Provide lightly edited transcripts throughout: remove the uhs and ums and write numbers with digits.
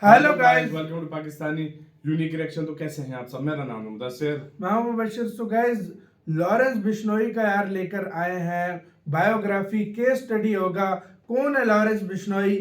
Hello guys, welcome to Pakistani unique reaction. तो कैसे हैं आप सब? मेरा नाम है मुदस्सिर। मैं हूं Mubashir. So guys, Lawrence Bishnoi का यार लेकर आए हैं बायोग्राफी, केस स्टडी होगा। कौन है लॉरेंस बिश्नोई,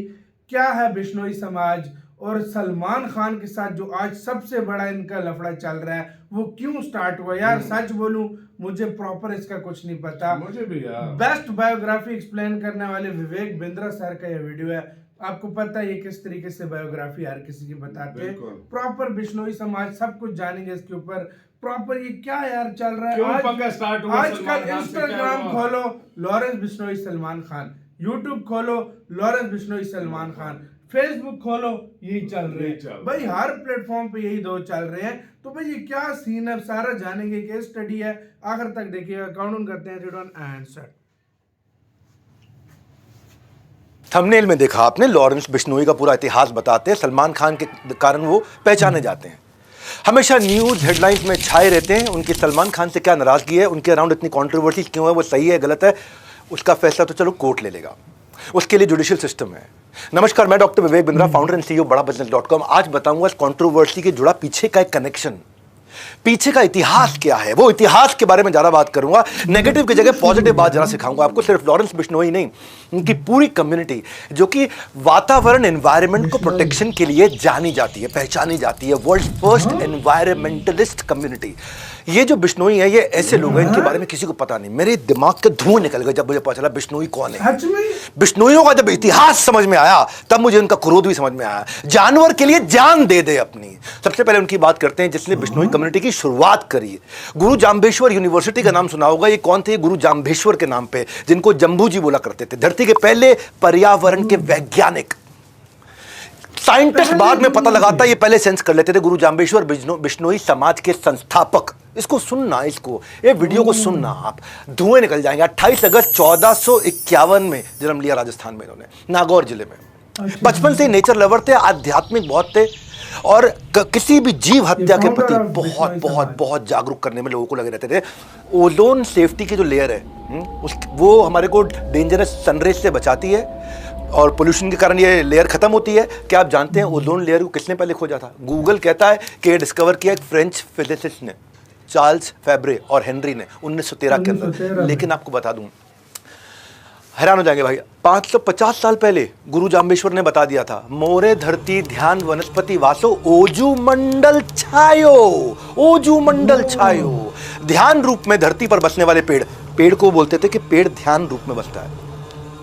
क्या है बिश्नोई समाज, और सलमान खान के साथ जो आज सबसे बड़ा इनका लफड़ा चल रहा है वो क्यों स्टार्ट हुआ। यार सच बोलूं, मुझे प्रॉपर इसका कुछ नहीं पता। मुझे भी यार। बेस्ट बायोग्राफी एक्सप्लेन करने वाले विवेक बिंद्रा सर का ये वीडियो है। आपको पता है ये किस तरीके से बायोग्राफी हर किसी की बताते हैं, प्रॉपर बिश्नोई समाज सब कुछ जानेंगे इसके ऊपर। प्रॉपर ये क्या यार चल रहा है आजकल। इंस्टाग्राम खोलो लॉरेंस बिश्नोई सलमान खान, यूट्यूब खोलो लॉरेंस बिश्नोई सलमान खान, फेसबुक खोलो यही चल रहे हैं भाई। हर प्लेटफॉर्म पे यही दो चल रहे हैं। तो भाई ये क्या सीन है सारा जानेंगे, केस स्टडी है, आखिर तक देखिएगा। काउंट करते हैं, रिटर्न एंड सेट। थंबनेल में देखा आपने, लॉरेंस बिश्नोई का पूरा इतिहास बताते हैं। सलमान खान के कारण वो पहचाने जाते हैं, हमेशा न्यूज़ हेडलाइंस में छाए रहते हैं। उनकी सलमान खान से क्या नाराज़गी है, उनके अराउंड इतनी कंट्रोवर्सी क्यों है, वो सही है गलत है, उसका फैसला तो चलो कोर्ट ले लेगा, उसके लिए जुडिशियल सिस्टम है। नमस्कार, मैं doctor Vivek Bindra, founder and CEO बड़ाबिजनेस.com। आज बताऊंगा इस कंट्रोवर्सी के जुड़ा पीछे का एक कनेक्शन, पीछे का इतिहास क्या है, वो इतिहास के बारे में ज़्यादा बात करूंगा। नेगेटिव की जगह पॉजिटिव बात ज़रा सिखाऊंगा आपको। सिर्फ लॉरेंस बिश्नोई नहीं, उनकी पूरी कम्युनिटी जो कि वातावरण एनवायरनमेंट को प्रोटेक्शन के लिए जानी जाती है, पहचानी जाती है, वर्ल्ड फर्स्ट एनवायरमेंटलिस्ट कम्युनिटी। ये जो बिश्नोई है, ये ऐसे लोग हैं इनके बारे में किसी को पता नहीं। मेरे दिमाग के धुएं निकल गए जब मुझे पता चला बिश्नोई कौन है। बिश्नोइयों का जब इतिहास समझ में आया तब मुझे उनका क्रोध भी समझ में आया। जानवर के लिए जान दे दे अपनी। सबसे पहले उनकी बात करते हैं जिसने बिश्नोई कम्युनिटी की शुरुआत करी। गुरु जाम्बेश्वर यूनिवर्सिटी का नाम सुना होगा। ये कौन थे? गुरु जाम्बेश्वर के नाम पे, जिनको जम्बू जी बोला करते थे, धरती के पहले पर्यावरण के वैज्ञानिक, साइंटिस्ट बाद में पता लगाता, ये पहले सेंस कर लेते थे। गुरु जाम्बेश्वर बिश्नोई समाज के संस्थापक। इसको सुनना, ये वीडियो को सुनना, आप धुएं निकल जाएंगे। 28 अगस्त 1451 में जन्म लिया राजस्थान में इन्होंने, नागौर जिले में। बचपन से नेचर लवर थे, आध्यात्मिक बहुत थे, और किसी भी जीव हत्या के प्रति बहुत बहुत बहुत जागरूक करने में लोगों को लगे रहते थे। ओजोन सेफ्टी की जो लेयर है, वो हमारे को डेंजरस सनरेज से बचाती है, और पोल्यूशन के कारण ये लेयर खत्म होती है। क्या आप जानते हैं ओजोन लेयर को किसने पहले खोजा था? गूगल कहता है कि ये डिस्कवर किया एक फ्रेंच फिजिसिस्ट ने, चार्ल्स फैब्रे और हेनरी ने 1913 के अंदर। लेकिन आपको बता दूं, हैरान हो जाएंगे भाई, 550 साल पहले गुरु जाम्बेश्वर ने बता दिया था, मोरे धरती ध्यान वनस्पति वासो ओजू मंडल छायो। ओजू मंडल छायो, ध्यान रूप में धरती पर बसने वाले पेड़। पेड़ को बोलते थे कि पेड़ ध्यान रूप में बसता है।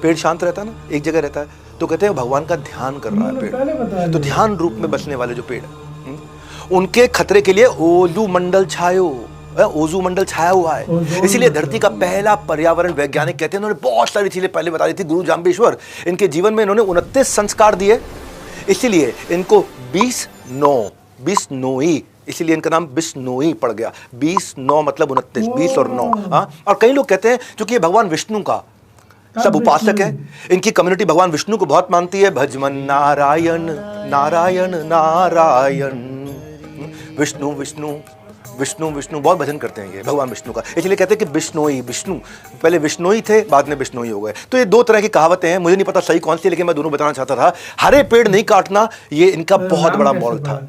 पेड़ शांत रहता है ना, एक जगह रहता है, तो कहते हैं भगवान का ध्यान कर रहा है पेड़। तो ध्यान रूप में बसने वाले जो पेड़, उनके खतरे के लिए ओजू मंडल छायो, ओजू मंडल छाया हुआ है। इसीलिए धरती का पहला पर्यावरण वैज्ञानिक कहते हैं। इन्होंने बहुत सारी चीजें पहले बता दी थी गुरु जाम्बेश्वर। इनके जीवन में इन्होंने 29 संस्कार दिए, इसीलिए इनको 20 नोई, इसीलिए इनका नाम बिश्नोई पड़ गया। 20 मतलब 29, 20 और 9। हाँ, और कई लोग कहते हैं क्योंकि ये भगवान विष्णु का सब उपासक है, इनकी कम्युनिटी भगवान विष्णु को बहुत मानती है। भजमन नारायण नारायण नारायण, विष्णु विष्णु विष्णु विष्णु, बहुत भजन करते हैं ये भगवान विष्णु का। इसलिए कहते हैं कि बिश्नोई, विष्णु पहले विष्णोई थे, बाद में बिश्नोई हो गए। तो ये दो तरह की कहावतें हैं, मुझे नहीं पता सही कौन सी, लेकिन मैं दोनों बताना चाहता था। हरे पेड़ नहीं काटना, ये इनका बहुत बड़ा मॉरल था।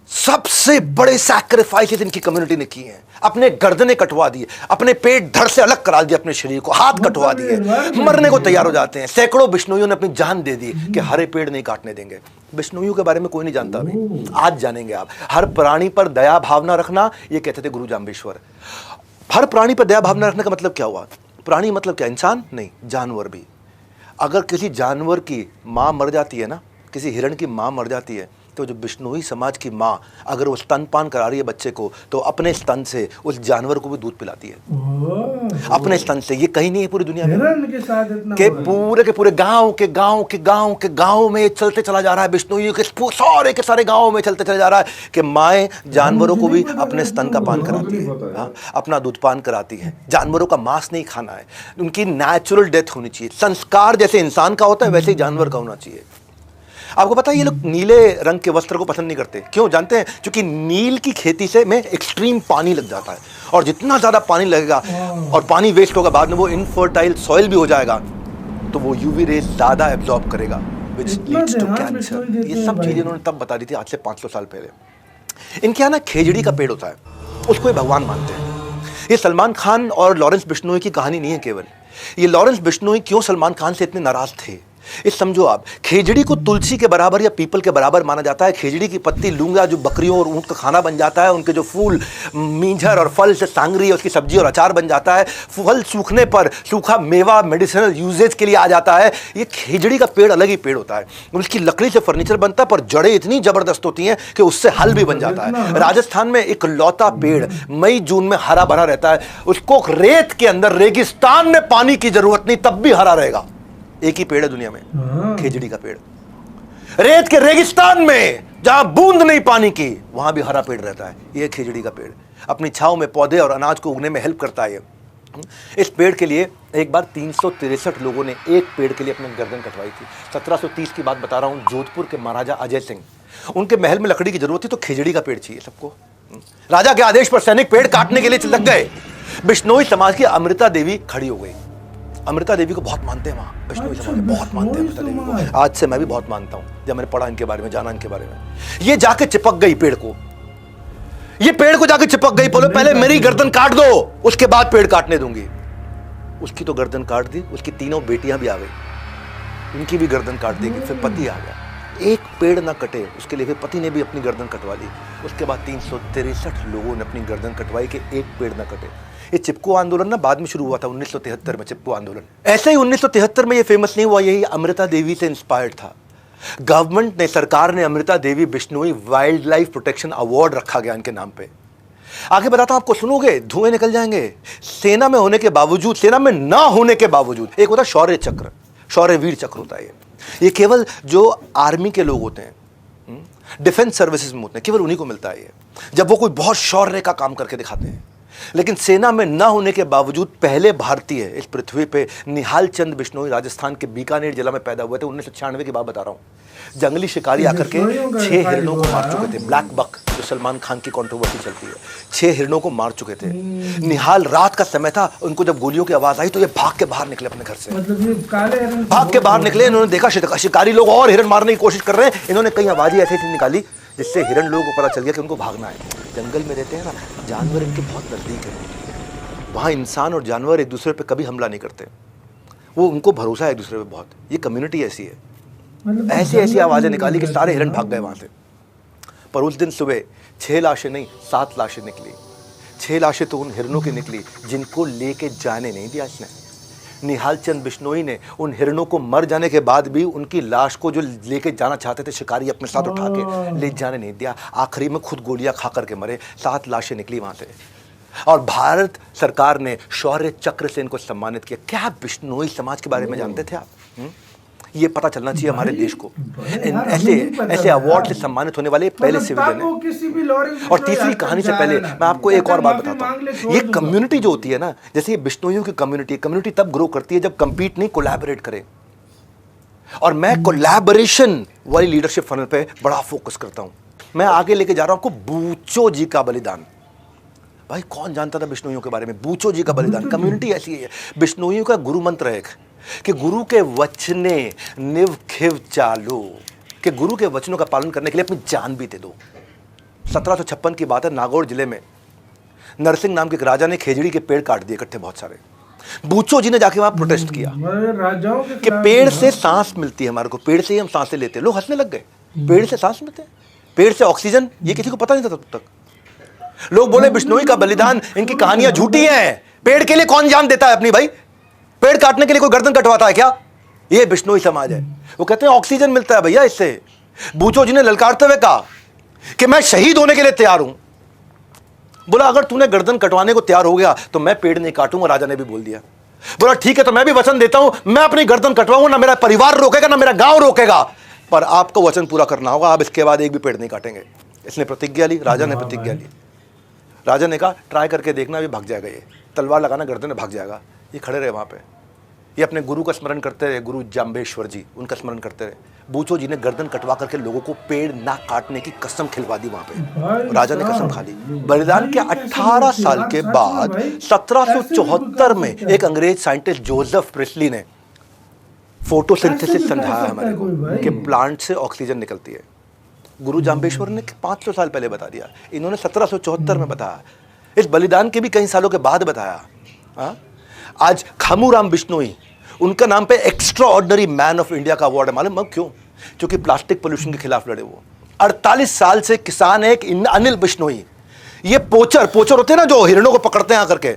सबसे बड़े सैक्रिफाइसेस इनकी कम्युनिटी ने किए हैं। अपने गर्दनें कटवा दिए, अपने पेट धड़ से अलग करा दिए, अपने शरीर को हाथ कटवा दिए, मरने को तैयार हो जाते हैं। सैकड़ों बिश्नोइयों ने अपनी जान दे दी कि हरे पेड़ नहीं काटने देंगे। बिश्नोइयों के बारे में कोई नहीं जानता अभी, आज जानेंगे आप। हर प्राणी पर दया भावना रखना, ये कहते थे गुरु जाम्बेश्वर। हर प्राणी पर दया भावना रखने का मतलब क्या हुआ? प्राणी मतलब क्या? इंसान नहीं, जानवर भी। अगर किसी जानवर की माँ मर जाती है ना, किसी हिरण की माँ मर जाती है, तो जो बिश्नोई समाज की माँ अगर वो स्तनपान करा रही है बच्चे को, तो अपने स्तन से उस जानवर को भी दूध पिलाती है, अपने स्तन से। ये कहीं नहीं है पूरी दुनिया में के पूरे गांव में चलते चला जा रहा है। बिश्नोई के सारे गांव में चलते चला जा रहा है कि माएँ जानवरों को भी अपने स्तन का पान कराती है, हाँ, अपना दूध पान कराती है। जानवरों का मांस नहीं खाना है, उनकी नेचुरल डेथ होनी चाहिए। संस्कार जैसे इंसान का होता है वैसे ही जानवर का होना चाहिए। आपको पता है ये लोग नीले रंग के वस्त्र को पसंद नहीं करते, क्यों जानते हैं? क्योंकि नील की खेती से में एक्सट्रीम पानी लग जाता है, और जितना ज़्यादा पानी लगेगा और पानी वेस्ट होगा, बाद में वो इनफर्टाइल सॉइल भी हो जाएगा, तो वो यूवी रेज ज़्यादा एब्जॉर्ब करेगा। which इतना leads to ध्यान cancer। बिश्नोई देते ये हैं सब भाई। चीजें इन्होंने तब बता दी थी आज से 500 साल पहले। इनके यहाँ ना खेजड़ी का पेड़ होता है, उसको ये भगवान मानते हैं। ये सलमान खान और लॉरेंस बिश्नोई की कहानी नहीं है केवल, ये लॉरेंस बिश्नोई क्यों सलमान खान से इतने नाराज थे इस समझो आप। खेजड़ी को तुलसी के बराबर या पीपल के बराबर माना जाता है। खेजड़ी की पत्ती लूंगा जो बकरियों और ऊंट का खाना बन जाता है, उनके जो फूल मींझर और फल से सांगरी उसकी सब्जी और अचार बन जाता है। फल सूखने पर सूखा मेवा मेडिसिनल यूजेज के लिए आ जाता है। ये खेजड़ी का पेड़ अलग ही पेड़ होता है, उसकी लकड़ी से फर्नीचर बनता है, पर जड़ें इतनी जबरदस्त होती हैं कि उससे हल भी बन जाता है। राजस्थान में एक लौता पेड़ मई जून में हरा भरा रहता है, उसको रेत के अंदर रेगिस्तान में पानी की जरूरत नहीं तब भी हरा रहेगा। एक ही पेड़ है दुनिया में, खेजड़ी का पेड़। रेत के रेगिस्तान में जहां बूंद नहीं पानी की वहां भी हरा पेड़ रहता है। यह खेजड़ी का पेड़ अपनी छांव में पौधे और अनाज को उगने में हेल्प करता है। इस पेड़ के लिए एक बार 363 लोगों ने एक पेड़ के लिए अपनी गर्दन कटवाई थी। 1730 की बात बता रहा हूं, जोधपुर के महाराजा अजय सिंह, उनके महल में लकड़ी की जरूरत थी तो खेजड़ी का पेड़ चाहिए सबको। राजा के आदेश पर सैनिक पेड़ काटने के लिए लग गए। बिश्नोई समाज की अमृता देवी खड़ी हो गई। अमृता देवी को बहुत मानते हैं वहां, बिश्नोई समाज में बहुत मानते हैं अमृता देवी को। आज से मैं भी बहुत मानता हूं, जब मैंने पढ़ा इनके बारे में, जाना इनके बारे में। ये जाके चिपक गई पेड़ को, ये पेड़ को जाके चिपक गई, बोले पहले मेरी गर्दन काट दो उसके बाद पेड़ काटने दूंगी। उसकी तो गर्दन काट दी, उसकी तीनों बेटियां भी आ गई, इनकी भी गर्दन काट दी। फिर पति आ गया, एक पेड़ ना कटे उसके लिए फिर पति ने भी अपनी गर्दन कटवा ली। उसके बाद 363 लोगों ने अपनी गर्दन कटवाई कि एक पेड़ ना कटे। ये चिपको आंदोलन ना बाद में शुरू हुआ था 1973 में, चिपको आंदोलन। ऐसे ही 1973 में ये फेमस नहीं हुआ, यही अमृता देवी से इंस्पायर्ड था। गवर्नमेंट ने, सरकार ने Amrita Devi Bishnoi wildlife protection award रखा गया इनके नाम पे। आगे बताता हूं आपको, सुनोगे धुएं निकल जाएंगे। सेना में होने के बावजूद, सेना में ना होने के बावजूद, एक होता है शौर्य चक्र, शौर्य वीर चक्र होता है ये केवल जो आर्मी के लोग होते हैं, डिफेंस सर्विसेज में होते हैं, केवल उन्हीं को मिलता है ये, जब वो कोई बहुत शौर्य का काम करके दिखाते हैं। लेकिन सेना में ना होने के बावजूद पहले भारतीय इस पृथ्वी पे निहाल चंद बिश्नोई राजस्थान के बीकानेर जिला में पैदा हुए थे। 1996 की बात बता रहा हूँ। जंगली शिकारी आकर के 6 हिरणों को मार चुके थे। ब्लैक बक जो सलमान खान की कंट्रोवर्सी चलती है, 6 हिरणों को मार चुके थे। निहाल, रात का समय था, उनको जब गोलियों की आवाज आई तो ये भाग के बाहर निकले अपने घर से, मतलब ये काले हिरण भाग के बाहर निकले। इन्होंने देखा शिकारी लोग और हिरण मारने की कोशिश कर रहे हैं। इन्होंने कई आवाजें ऐसी निकाली जिससे हिरण लोगों को पता चल गया कि उनको भागना है। जंगल में रहते हैं ना, जानवर इनके बहुत नजदीक है, वहाँ इंसान और जानवर एक दूसरे पे कभी हमला नहीं करते, वो उनको भरोसा है एक दूसरे पे बहुत। ये कम्युनिटी ऐसी है। मतलब ऐसी ऐसी आवाजें निकाली कि सारे हिरण भाग गए वहाँ से। पर उस दिन सुबह 6 लाशें नहीं 7 लाशें निकली। 6 लाशें तो उन हिरणों की निकली जिनको लेके जाने नहीं दिया इसने। निहाल चंद बिश्नोई ने उन हिरणों को मर जाने के बाद भी उनकी लाश को जो लेके जाना चाहते थे शिकारी, अपने साथ उठा के ले जाने नहीं दिया। आखिरी में खुद गोलियां खा करके मरे। 7 लाशें निकली वहां से और भारत सरकार ने शौर्य चक्र से इनको सम्मानित किया। क्या आप बिश्नोई समाज के बारे में जानते थे आप? ये पता चलना चाहिए हमारे देश को। ऐसे अवार्ड से सम्मानित होने वाले पहले सिविलियन है। और तीसरी कहानी से पहले मैं आपको एक और बात बताता हूँ। ये कम्युनिटी जो होती है ना, जैसे ये बिश्नोइयों की कम्युनिटी तब ग्रो करती है जब कंपीट नहीं, कोलैबोरेट करे। और मैं कोलैबोरेशन वाली लीडरशिप फनल पे बड़ा फोकस करता हूँ। मैं आगे लेके जा रहा हूँ आपको बूचो जी का बलिदान। भाई कौन जानता था बिश्नोइयों के बारे में? बूचो जी का बलिदान। कम्युनिटी ऐसी है। बिश्नोइयों का गुरु मंत्र है कि गुरु के वचने निव खिव चालो, कि गुरु के वचनों का पालन करने के लिए अपनी जान भी दे दो। 1756 की बात है, नागौर जिले में नरसिंह नाम के एक राजा ने खेजड़ी के पेड़ काट दिए इकट्ठे बहुत सारे। बूचो जी ने जाके वहां प्रोटेस्ट किया कि पेड़ से सांस मिलती है हमारे को, पेड़ से ही हम सांसें लेते हैं। लोग हंसने लग गए, पेड़ से सांस मिलते हैं, पेड़ से ऑक्सीजन, ये किसी को पता नहीं था तब तक। लोग बोले बिश्नोई का बलिदान, इनकी कहानियां झूठी हैं। पेड़ के लिए कौन जान देता है अपनी? भाई पेड़ काटने के लिए कोई गर्दन कटवाता है क्या? ये बिश्नोई समाज है। वो कहते हैं ऑक्सीजन मिलता है भैया इससे। बूचो जी ने ललकारते हुए कहा कि मैं शहीद होने के लिए तैयार हूं। बोला अगर तूने गर्दन कटवाने को तैयार हो गया तो मैं पेड़ नहीं काटूंगा। राजा ने भी बोल दिया। बोला ठीक है, तो मैं भी वचन देता हूं, मैं अपनी गर्दन कटवाऊंगा, ना मेरा परिवार रोकेगा ना मेरा गांव रोकेगा, पर आपको वचन पूरा करना होगा, आप इसके बाद एक भी पेड़ नहीं काटेंगे। इसने प्रतिज्ञा ली, राजा ने प्रतिज्ञा ली। राजा ने कहा ट्राई करके देखना, अभी भाग जाएगा ये, तलवार लगाना गर्दन में भाग जाएगा। ये खड़े रहे वहां पे, ये अपने गुरु का स्मरण करते रहे, गुरु जाम्बेश्वर जी, उनका स्मरण करते रहे। बूचो जी ने गर्दन कटवा करके लोगों को पेड़ ना काटने की कसम खिलवा दी वहां पे। राजा ने कसम खा ली। बलिदान के 18 साल के बाद 1774 में एक अंग्रेज साइंटिस्ट जोसेफ प्रिस्ली ने फोटोसिंथेसिस ऐसे भी समझाया कर हमारे सकता को है कोई भाई। कि प्लांट से ऑक्सीजन निकलती है। गुरु जाम्बेश्वर ने 500 साल पहले बता दिया, इन्होंने 1774 में बताया, इस बलिदान के भी कई सालों के बाद बताया। हाँ? आज खामूराम बिश्नोई, उनका नाम पे extra ordinary man of India का अवार्ड है। मालूम क्यों? क्योंकि प्लास्टिक पोल्यूशन के खिलाफ लड़े वो। 48 साल से किसान है। एक अनिल बिश्नोई, ये पोचर होते हैं ना जो हिरणों को पकड़ते हैं आकर के,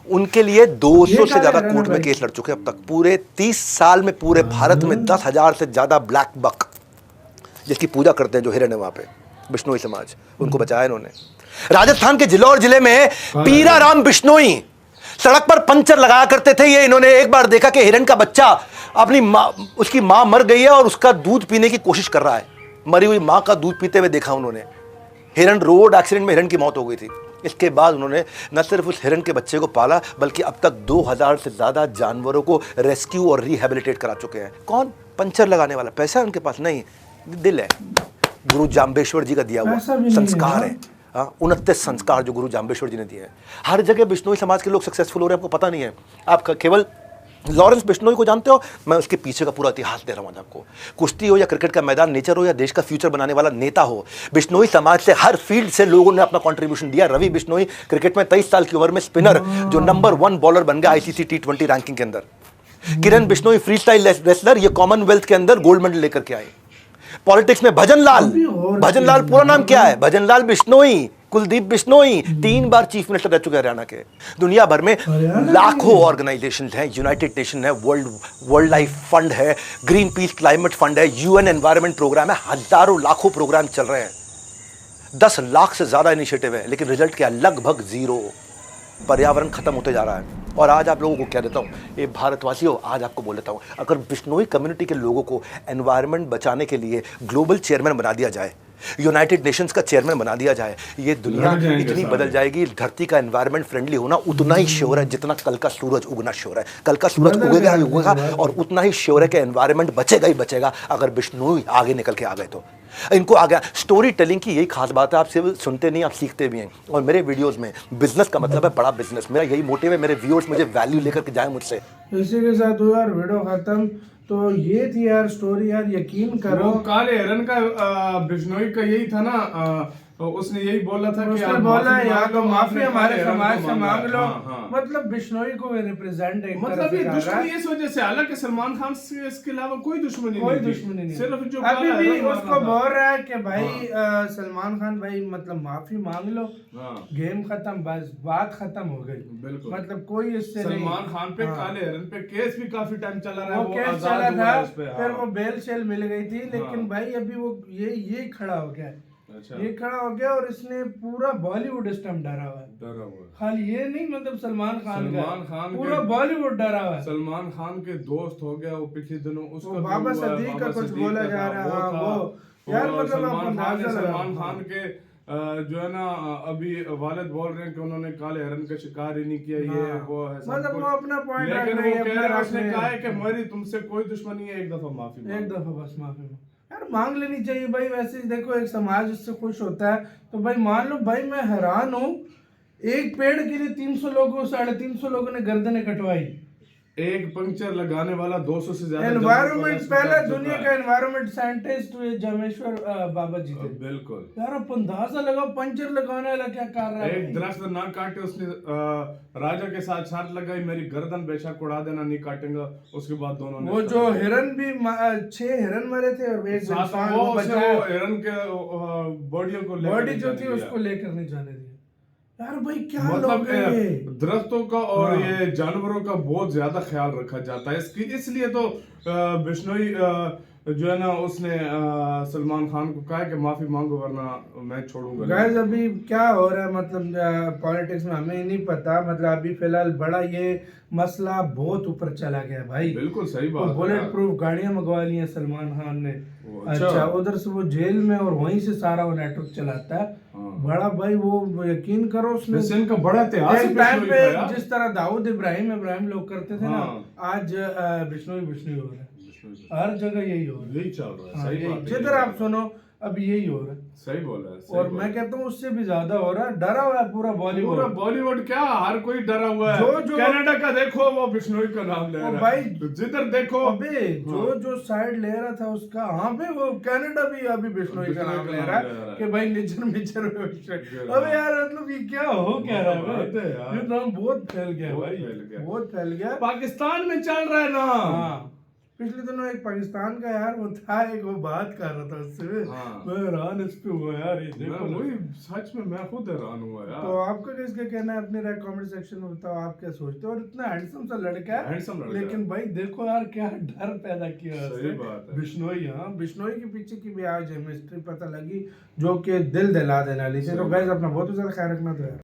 उनके लिए 200 से ज्यादा कोर्ट में केस लड़ चुके हैं अब तक। पूरे 30 साल में पूरे भारत में 10,000 से ज्यादा ब्लैक बक, जिसकी पूजा करते हैं जो हिरण है वहां पे, बिश्नोई समाज, उनको बचाया इन्होंने। राजस्थान के जिलौर जिले में पीराराम बिश्नोई सड़क पर पंचर लगाया करते थे। ये इन्होंने एक बार देखा कि हिरण का बच्चा अपनी माँ, उसकी माँ मर गई है और उसका दूध पीने की कोशिश कर रहा है। मरी हुई माँ का दूध पीते हुए देखा उन्होंने। हिरण, रोड एक्सीडेंट में हिरण की मौत हो गई थी। इसके बाद उन्होंने न सिर्फ उस हिरण के बच्चे को पाला, बल्कि अब तक 2000 से ज्यादा जानवरों को रेस्क्यू और रिहेबिलिटेट करा चुके हैं। कौन? पंचर लगाने वाला। पैसा है उनके पास? नहीं, दिल है। गुरु जाम्बेश्वर जी का दिया हुआ संस्कार है। 29 संस्कार जो गुरु जाम्बेश्वर जी ने दिए हैं। हर जगह बिश्नोई समाज के लोग सक्सेसफुल हो रहे हैं, आपको पता नहीं है। आप केवल लॉरेंस बिश्नोई को जानते हो, मैं उसके पीछे का पूरा इतिहास दे रहा हूं आज आपको। कुश्ती हो या क्रिकेट का मैदान, नेचर हो या देश का फ्यूचर बनाने वाला नेता हो, बिश्नोई समाज से हर फील्ड से लोगों ने अपना कंट्रीब्यूशन दिया। रवि बिश्नोई क्रिकेट में 23 साल की उम्र में स्पिनर जो नंबर 1 बॉलर बन गया ICC T20 रैंकिंग के अंदर। किरण बिश्नोई फ्री स्टाइल रेसलर, ये कॉमनवेल्थ के अंदर गोल्ड मेडल लेकर के आए। पॉलिटिक्स में भजनलाल पूरा नाम क्या है? भजनलाल बिश्नोई, कुलदीप बिश्नोई 3 बार चीफ मिनिस्टर रह चुके हैं हरियाणा के। दुनिया भर में लाखों ऑर्गेनाइजेशंस हैं, यूनाइटेड नेशन है, वर्ल्ड लाइफ फंड है, ग्रीन पीस क्लाइमेट फंड है, UN एनवायरनमेंट प्रोग्राम है, हजारों लाखों प्रोग्राम चल रहे हैं। 10 लाख से ज्यादा इनिशिएटिव है, लेकिन रिजल्ट क्या? लगभग 0। पर्यावरण खत्म होते जा रहा है। और आज आप लोगों को कह देता हूँ, ये भारतवासियों, आज आपको बोल देता हूँ, अगर बिश्नोई कम्युनिटी के लोगों को एनवायरनमेंट बचाने के लिए ग्लोबल चेयरमैन बना दिया जाए, यूनाइटेड नेशंस का चेयरमैन बना दिया जाए, ये दुनिया इतनी बदल जाएगी। धरती का एनवायरनमेंट फ्रेंडली होना उतना ही श्योर है जितना कल का सूरज उगना श्योर है। कल का सूरज उगेगा और उतना ही श्योर है कि एनवायरनमेंट बचेगा ही बचेगा, अगर बिश्नोई आगे निकल के आ गए तो। इनको आ गया। स्टोरी टेलिंग की यही खास बात है, आप सिर्फ सुनते नहीं, आप सीखते भी हैं। और मेरे वीडियोस में बिजनेस का मतलब है बड़ा बिजनेस। मेरा यही मोटिव है, मेरे व्यूअर्स मुझे वैल्यू लेकर के जाए मुझसे। इसी के साथ हुआ यार वीडियो खत्म। तो ये थी यार स्टोरी यार, यकीन करो। काले हिरन का बिश्नोई का यही था ना, उसने यही बोला था कि आप बोला यहाँ तो माफी हमारे काले समाज हिरन से को मांग लो। हाँ। मतलब बिश्नोई को रिप्रेजेंट एक मतलब ये दुश्मनी इस वजह से, हालांकि सलमान खान से इसके अलावा कोई दुश्मनी नहीं, सिर्फ जो अभी भी उसको बोल रहा है कि भाई सलमान खान भाई मतलब माफी मांग लो, गेम खत्म, बस बात खत्म हो गई। बिल्कुल, मतलब कोई इससे नहीं। सलमान खान पे काले हिरन पे केस भी काफी टाइम चला रहा है, वो केस चला था, फिर वो बेल शेल मिल गई थी, लेकिन भाई अभी वो ये खड़ा हो गया है। अच्छा। ये खड़ा हो गया और इसने पूरा बॉलीवुड इस टाइम डरा हुआ है। खाली ये नहीं, मतलब सलमान खान पूरा बॉलीवुड डरा हुआ है। सलमान खान के दोस्त हो गया वो पिछले दिनों, उसका बाबा सदीक का कुछ बोला जा रहा है। वो यार मतलब सलमान खान के जो है ना, अभी वालिद बोल रहे हैं कि उन्होंने काले हिरन का शिकार ही नहीं किया, ये वो है, मतलब वो अपना पॉइंट रख लेकिन रहे हैं। वो कह रहे हैं, उसने कहा है कि मेरी तुमसे कोई दुश्मनी है, एक दफा माफी, एक दफा बस माफी यार मांग लेनी चाहिए भाई। वैसे ही देखो एक समाज इससे खुश होता है, तो भाई मान लो भाई मैं हैरान हूँ, एक पेड़ के लिए 300 लोगों 350 लोगों ने गर्दनें कटवाई। एक पंक्चर लगाने वाला 200 से ज्यादा एनवायरमेंट, पहला दुनिया का एनवायरमेंट साइंटिस्ट जामेश्वर बाबा जी थे। बिल्कुल यार अब अंदाजा लगाओ पंचर लगाने वाला क्या कर रहा है। एक दरख्त ना काटे, उसने राजा के साथ शर्त लगाई, मेरी गर्दन बेशक उड़ा देना, नहीं काटेंगे। उसके बाद दोनों ने, वो जो हिरन भी 6 हिरन मरे थे और एक इंसान वो हिरन के बॉडी जो थी उसको लेकर नहीं जाने दिया। यार भाई क्या मतलब दरख्तों का और ये जानवरों का बहुत ज्यादा ख्याल रखा जाता है, इसलिए तो बिश्नोई जो है ना, उसने सलमान खान को कहा कि माफी मांगो वरना मैं छोड़ूंगा। गाइस अभी क्या हो रहा है मतलब पॉलिटिक्स में हमें नहीं पता। मतलब अभी फिलहाल बड़ा ये मसला बहुत ऊपर चला गया भाई। बिल्कुल सही बात। बुलेट प्रूफ गाड़ियां मंगवा ली हैं सलमान खान ने। अच्छा उधर से वो जेल में और वहीं से सारा वो नेटवर्क चलाता है। बड़ा भाई वो यकीन करो उसने इनका बड़ा इतिहास एक टाइम पे जिस तरह दाऊद इब्राहिम लोग करते थे ना, आज बिश्नोई हो रहा है। हर जगह यही हो रहा है, यही चल रहा है। सही बात है। जिधर आप सुनो अब यही हो रहा है। सही बोला है, सही और बोला मैं कहता हूँ उससे भी ज्यादा हो रहा है, डरा हुआ है पूरा बॉलीवुड। पूरा बॉलीवुड क्या, हर कोई डरा हुआ है। जो कनाडा का देखो वो बिश्नोई का नाम ले रहा है भाई, तो जिधर देखो अबे जो साइड ले रहा था उसका, हाँ पे वो कनाडा भी अभी बिश्नोई का नाम ले रहा है कि भाई निचर मिचर में बिश्नोई। अबे यार मतलब ये क्या हो क्या रहा है, ये नाम बहुत फैल गया भाई, बहुत फैल गया। पाकिस्तान में चल रहा है ना। हाँ पिछले दिनों एक पाकिस्तान का यार वो था, एक वो बात कर रहा था उससे, मैं हैरान इस पे हुआ यार, ये देखो वही सच में मैं खुद हैरान हुआ यार। तो आपका किसका कहना है, अपने कमेंट सेक्शन में बताओ आप क्या सोचते हो। और इतना हैंडसम सा लड़का है, हैंडसम लड़का, लेकिन भाई देखो यार क्या डर पैदा किया सही बात है। बिश्नोई, हाँ बिश्नोई के पीछे की भी आज मिस्ट्री पता लगी जो कि दिल दहला देने वाली थी। तो गाइस अपना बहुत ज्यादा ख्याल रखना था यार।